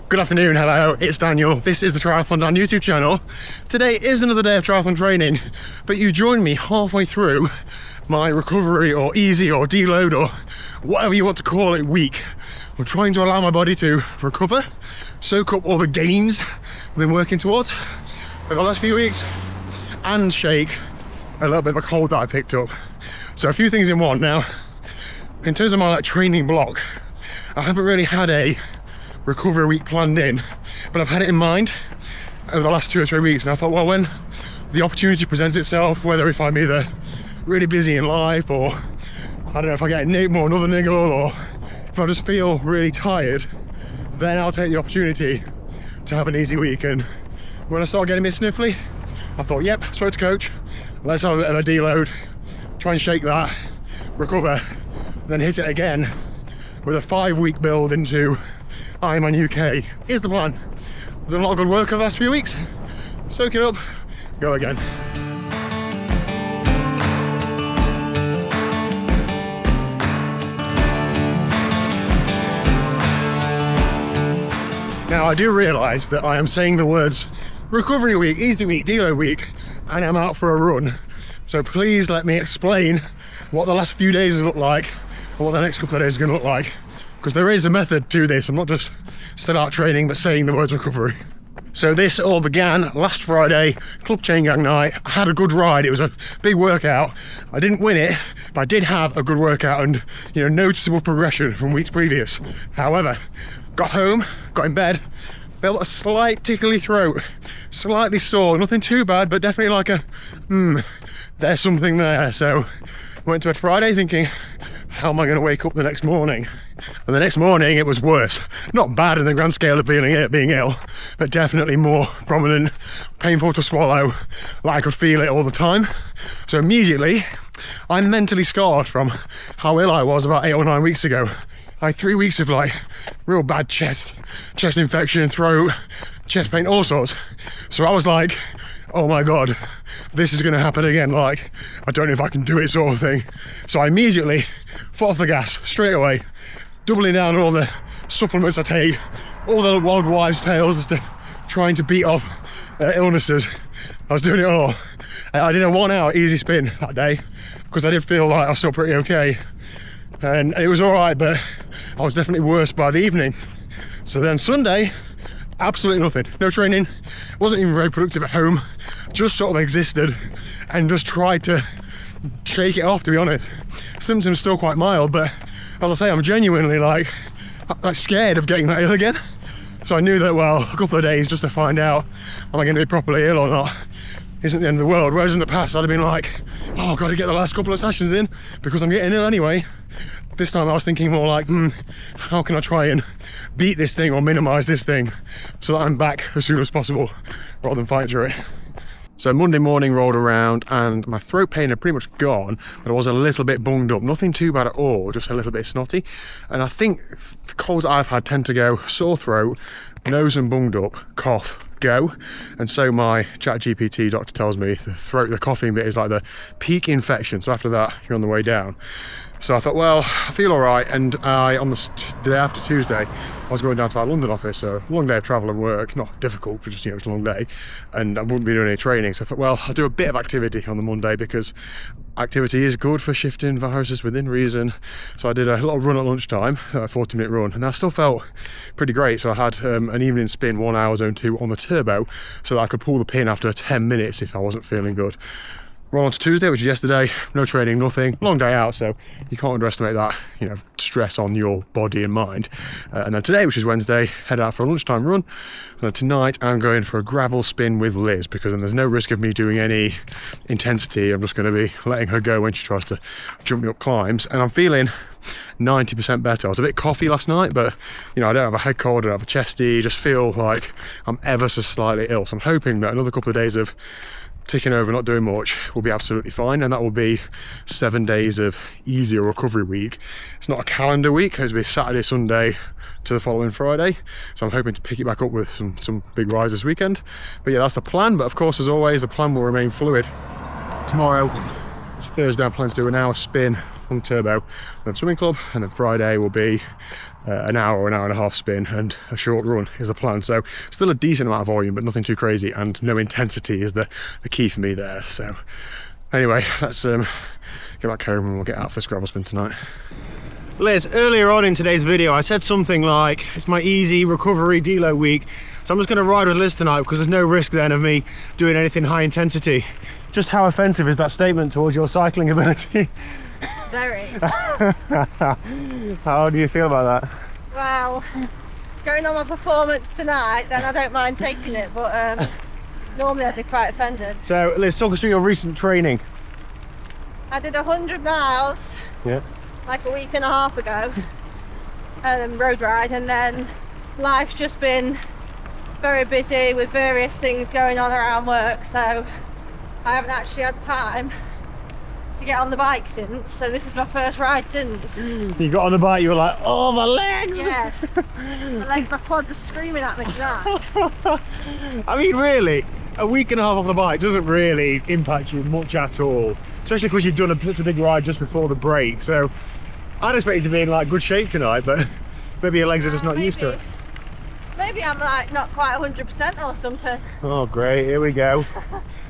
Good afternoon, hello, it's Daniel. This is the TriathlonDan YouTube channel. Today is another day of triathlon training, but you join me halfway through my recovery or easy or deload or whatever you want to call it week. I'm trying to allow my body to recover, soak up all the gains I've been working towards over the last few weeks, and shake a little bit of a cold that I picked up. So a few things in one. Now, in terms of my training block, I haven't really had a recovery week planned in, but I've had it in mind over the last 2 or 3 weeks, and I thought, well, when the opportunity presents itself, whether if I'm either really busy in life or I don't know if I get a niggle or another niggle, or if I just feel really tired, then I'll take the opportunity to have an easy week. And when I started getting a bit sniffly, I thought, yep, spoke to coach, let's have a bit of a deload, try and shake that, recover, then hit it again with a 5-week build into Ironman UK. Here's the plan. I've done a lot of good work over the last few weeks. Soak it up, go again. Now, I do realise that I am saying the words recovery week, easy week, deload week, and I'm out for a run. So please let me explain what the last few days look like and what the next couple of days are going to look like, because there is a method to this. I'm not just still out training but saying the words recovery. So this all began last Friday, club chain gang night. I had a good ride. It was a big workout. I didn't win it, but I did have a good workout and, you know, noticeable progression from weeks previous. However, got home, got in bed, felt a slight tickly throat, slightly sore, nothing too bad, but definitely like a, there's something there. So went to bed Friday thinking, how am I going to wake up the next morning? And the next morning it was worse. Not bad in the grand scale of being ill, but definitely more prominent, painful to swallow, like I could feel it all the time. So immediately, I'm mentally scarred from how ill I was about 8 or 9 weeks ago. I had 3 weeks of like real bad chest infection, throat, chest pain, all sorts. So I was like, oh my God, this is going to happen again. Like, I don't know if I can do it, sort of thing. So I immediately foot off the gas straight away, doubling down on all the supplements I take, all the wild wives' tales as to trying to beat off illnesses. I was doing it all. I did a 1 hour easy spin that day because I did feel like I was still pretty okay. And it was all right, but I was definitely worse by the evening. So then Sunday, absolutely nothing. No training. Wasn't even very productive at home. Just sort of existed and just tried to shake it off, to be honest. Symptoms still quite mild, but as I say, I'm genuinely like scared of getting that ill again. So I knew that, well, a couple of days just to find out, am I going to be properly ill or not, isn't the end of the world. Whereas in the past, I'd have been like, oh, I've got to get the last couple of sessions in because I'm getting ill anyway. This time I was thinking more like, how can I try and beat this thing or minimise this thing so that I'm back as soon as possible rather than fight through it. So Monday morning rolled around and my throat pain had pretty much gone, but I was a little bit bunged up. Nothing too bad at all, just a little bit snotty. And I think the colds I've had tend to go sore throat, nose and bunged up, cough, go. And so my ChatGPT doctor tells me the coughing bit is like the peak infection. So after that, you're on the way down. So I thought, well, I feel all right. And on the day after Tuesday, I was going down to our London office. So long day of travel and work, not difficult, but just, you know, it's a long day. And I wouldn't be doing any training. So I thought, well, I'll do a bit of activity on the Monday because activity is good for shifting viruses within reason. So I did a little run at lunchtime, a 40-minute run, and I still felt pretty great. So I had an evening spin, 1 hour zone 2 on the turbo, so that I could pull the pin after 10 minutes if I wasn't feeling good. Roll on to Tuesday, which is yesterday. No training, nothing. Long day out, so you can't underestimate that, you know, stress on your body and mind. And then today, which is Wednesday, head out for a lunchtime run. And then tonight, I'm going for a gravel spin with Liz because then there's no risk of me doing any intensity. I'm just going to be letting her go when she tries to jump me up climbs. And I'm feeling 90% better. I was a bit coffee last night, but you know, I don't have a head cold, I don't have a chesty, just feel like I'm ever so slightly ill. So I'm hoping that another couple of days of ticking over, not doing much, will be absolutely fine, and that will be 7 days of easier recovery week. It's not a calendar week, it'll be Saturday, Sunday to the following Friday, so I'm hoping to pick it back up with some big rides this weekend. But yeah, that's the plan. But of course, as always, the plan will remain fluid. Tomorrow It's Thursday, I'm planning to do an hour spin on the turbo and then swimming club, and then Friday will be an hour or an hour and a half spin and a short run is the plan. So still a decent amount of volume, but nothing too crazy, and no intensity is the key for me there. So anyway, let's get back home and we'll get out for this gravel spin tonight. Liz, earlier on in today's video I said something like it's my easy recovery delo week, so I'm just going to ride with Liz tonight because there's no risk then of me doing anything high intensity. Just how offensive is that statement towards your cycling ability? Very. How do you feel about that? Well, going on my performance tonight, then I don't mind taking it, but normally I'd be quite offended. So Liz, talk us through your recent training. I did 100 miles like a week and a half ago, road ride, and then life's just been very busy with various things going on around work, so I haven't actually had time to get on the bike since, so this is my first ride since. You got on the bike, you were like, oh, my legs! Yeah, my quads are screaming at me tonight. I mean, really, a week and a half off the bike doesn't really impact you much at all, especially because you've done such a big ride just before the break, so I'd expect you to be in like good shape tonight, but maybe your legs are just not used to it. Maybe I'm like not quite 100% or something. Oh great, here we go.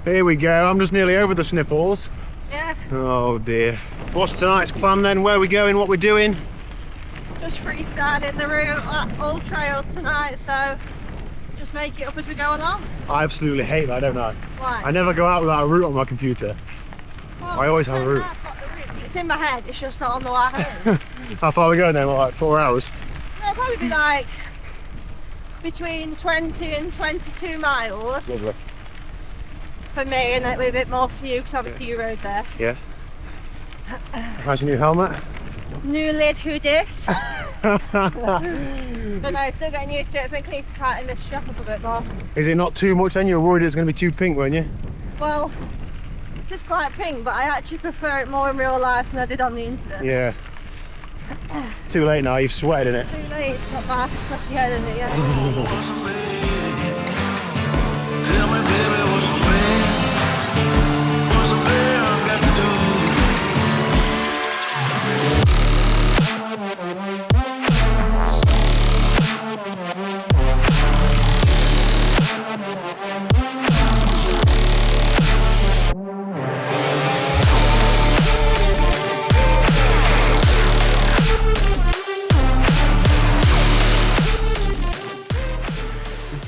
Here we go, I'm just nearly over the sniffles. Yeah. Oh dear. What's tonight's plan then? Where are we going, what we're doing? Just freestyling the route, all trails tonight, so just make it up as we go along. I absolutely hate that, don't I? Why? I never go out without a route on my computer. Well, I always have a route. It's in my head, it's just not on the way home. How far are we going then? What, like 4 hours? It'll probably be like between 20 and 22 miles. Lovely. For me, and then it'll be a bit more for you because obviously you rode there. Yeah. How's your new helmet? New lid hoodies. Don't know, still getting used to it. I think I need to tighten this strap up a bit more. Is it not too much then? You were worried it was going to be too pink, weren't you? Well, it is quite pink, but I actually prefer it more in real life than I did on the internet. Yeah. Too late now, you've sweated in it. Too late, it's got my sweaty head in it, yeah.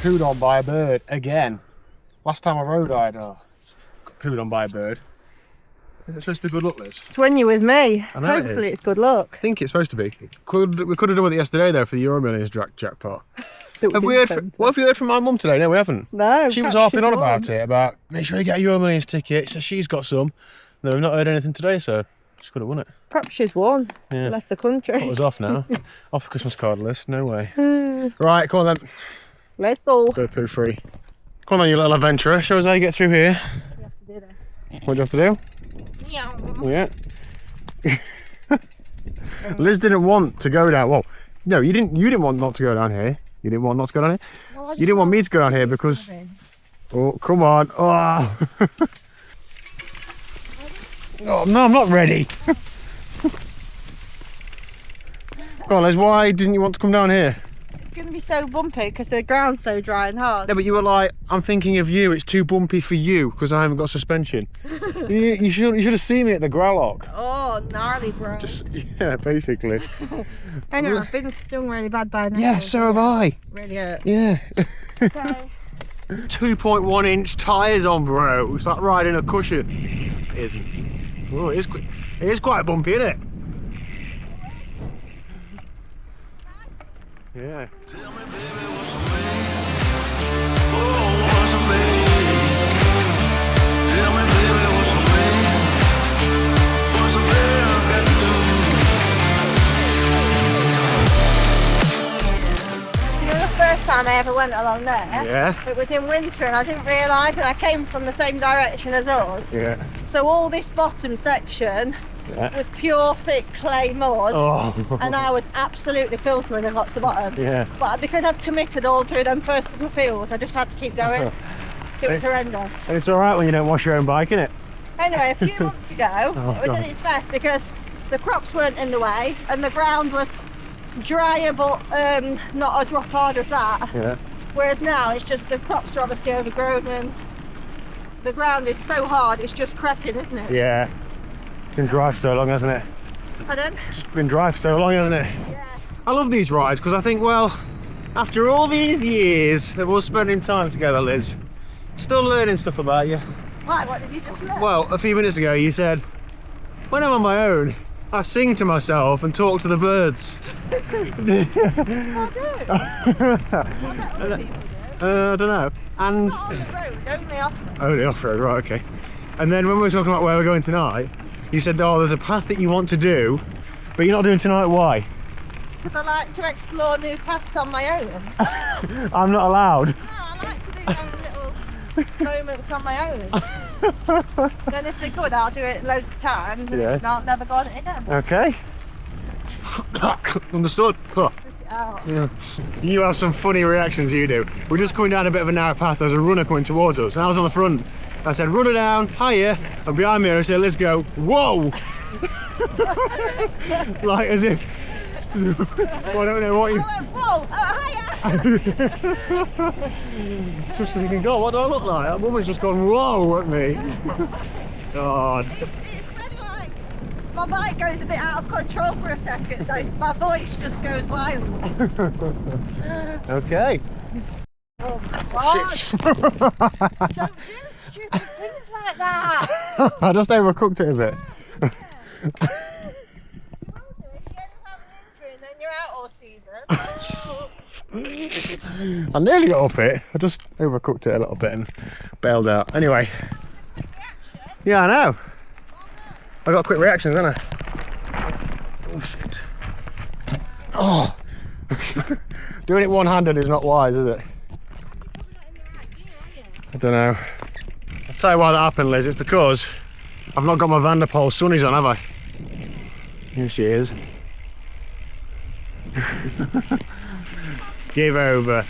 Pooed on by a bird again. Last time I rode, I got pooed on by a bird. Is it supposed to be good luck, Liz? It's when you're with me. I know. Hopefully it's good luck. I think it's supposed to be. We could have done with it yesterday though for the Euro Millions jackpot. Have we heard? What have you heard from my mum today? No, we haven't. No. She was harping on about it. About make sure you get a Euro Millions ticket. So she's got some. No, we've not heard anything today, so she could have won it. Perhaps she's won. Yeah. Left the country. Cut us off now. Off the Christmas card list. No way. Right, come on then. Let's go. Bird poo free. Come on then, you little adventurer. Show us how you get through here. You have to do this. What do you have to do? Yeah. Yeah. Liz didn't want to go down. Well, no, you didn't want not to go down here. You didn't want not to go down here. Well, You didn't want me to go down here because. Oh, come on. Oh. Oh no, I'm not ready. Come on, Liz. Why didn't you want to come down here? It's going to be so bumpy because the ground's so dry and hard. No, but you were like, I'm thinking of you. It's too bumpy for you because I haven't got suspension. you should have seen me at the Growlock. Oh, gnarly, bro. Yeah, basically. I know, I've been stung really bad by now. Yeah, so have I. Really hurts. Yeah. Okay. 2.1 inch tyres on, bro. It's like riding a cushion. It isn't. Oh, it is quite bumpy, isn't it? Yeah. Tell me, baby, what's the way? Oh, what's the way? Tell me, baby, what's the way? What's the way I've got to do? You know the first time I ever went along there? Yeah. It was in winter and I didn't realise, and I came from the same direction as us. Yeah. So all this bottom section was pure thick clay mud, and I was absolutely filthy when I got to the bottom. Yeah. But because I'd committed all through them first couple of fields, I just had to keep going. It was horrendous. And it's alright when you don't wash your own bike, innit? Anyway, a few months ago, it was at its best because the crops weren't in the way and the ground was drier, but not a drop hard as that. Yeah. Whereas now it's just the crops are obviously overgrown and the ground is so hard, it's just cracking, isn't it? Yeah. It's been dry for so long, hasn't it? Pardon? It's been dry for so long, hasn't it? Yeah. I love these rides because I think, well, after all these years of us spending time together, Liz, still learning stuff about you. Why? What did you just learn? Well, a few minutes ago you said, when I'm on my own, I sing to myself and talk to the birds. I do. What about other people do? I don't know. And Not on the road, only off. only off-road, right, okay. And then when we were talking about where we're going tonight, you said, oh, there's a path that you want to do, but you're not doing tonight. Why? Because I like to explore new paths on my own. I'm not allowed. No, I like to do those little moments on my own. Then if they're good, I'll do it loads of times, and Yeah. if not, never go on it again. Okay. Understood. Huh. Spit it out. Yeah. You have some funny reactions, you do. We're just coming down a bit of a narrow path. There's a runner coming towards us, and I was on the front. I said, run her down, hiya, and behind me I said, let's go, whoa! Like as if, well, I don't know what you... I went, whoa, hiya! Just thinking, God, what do I look like? That woman's just gone, whoa, at me. God. It's been like, my bike goes a bit out of control for a second, like my voice just goes wild. Okay. Oh my God. Shit. Don't do stupid things like that. I just overcooked it a bit. You will do. If you end up having an injury and then you're out all season. I nearly got up it. I just overcooked it a little bit and bailed out. Anyway. Reaction? Yeah, I know. I got quick reactions, haven't I? Oh shit. Oh. Doing it one-handed is not wise, is it? I don't know. I'll tell you why that happened, Liz. It's because I've not got my Vanderpool sunnies on, have I? Here she is. Give over.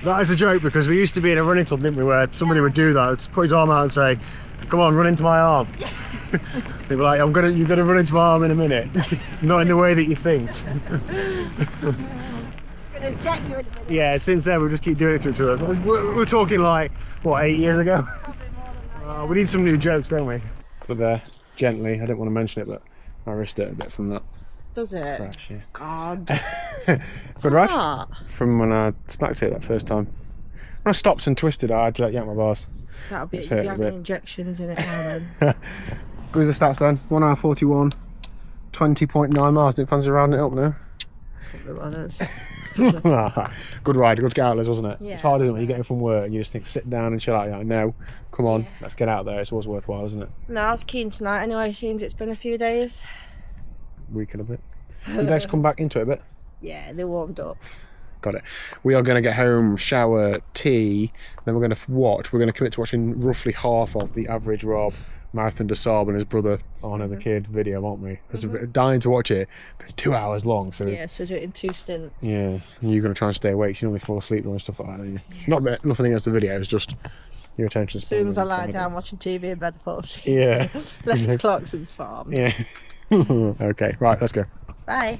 That is a joke because we used to be in a running club, didn't we, where somebody would do that, would put his arm out and say, come on, run into my arm. They'd be like, you're gonna run into my arm in a minute. Not in the way that you think. Gonna deck you in a minute. Yeah, since then we just keep doing it to each other. We're talking like, what, 8 years ago? Probably more than that. We need some new jokes, don't we? But there, gently, I didn't want to mention it, but I risked it a bit from that Does it? crash, yeah. God. Good rash? What? From when I snacked it that first time. When I stopped and twisted, I had to yank my bars. That'll be It's it. hurt You a have bit. the injections in it now then. What was the stats then? 1 hour 41, 20.9 miles. Didn't fancy rounding it up now? Good ride, good to get out, Liz, wasn't it? Yeah, It's hard, isn't it? it You get in from work and you just think, sit down and chill out. You're like, no, come on, Yeah. let's get out there. It's always worthwhile, isn't it? No, I was keen tonight anyway, since it's been a few days. Week and a bit. Did legs come back into it a bit? Yeah, they warmed up. Got it. We are going to get home, shower, tea, then we're going to watch. We're going to commit to watching roughly half of the average Rob, Marathon de Saab and his brother Arno the Kid video, aren't we? Because we're dying to watch it, but it's 2 hours long, so Yeah, so we're doing 2 stints. yeah, you're going to try and stay awake. You normally fall asleep and stuff like that, don't you? Nothing against the video, it's just your attention As span. soon as I limits, lie isn't it? down watching TV in bed, I fall asleep. Yeah. Unless it's Clarkson's farm. Yeah. Okay, right, let's go. Bye.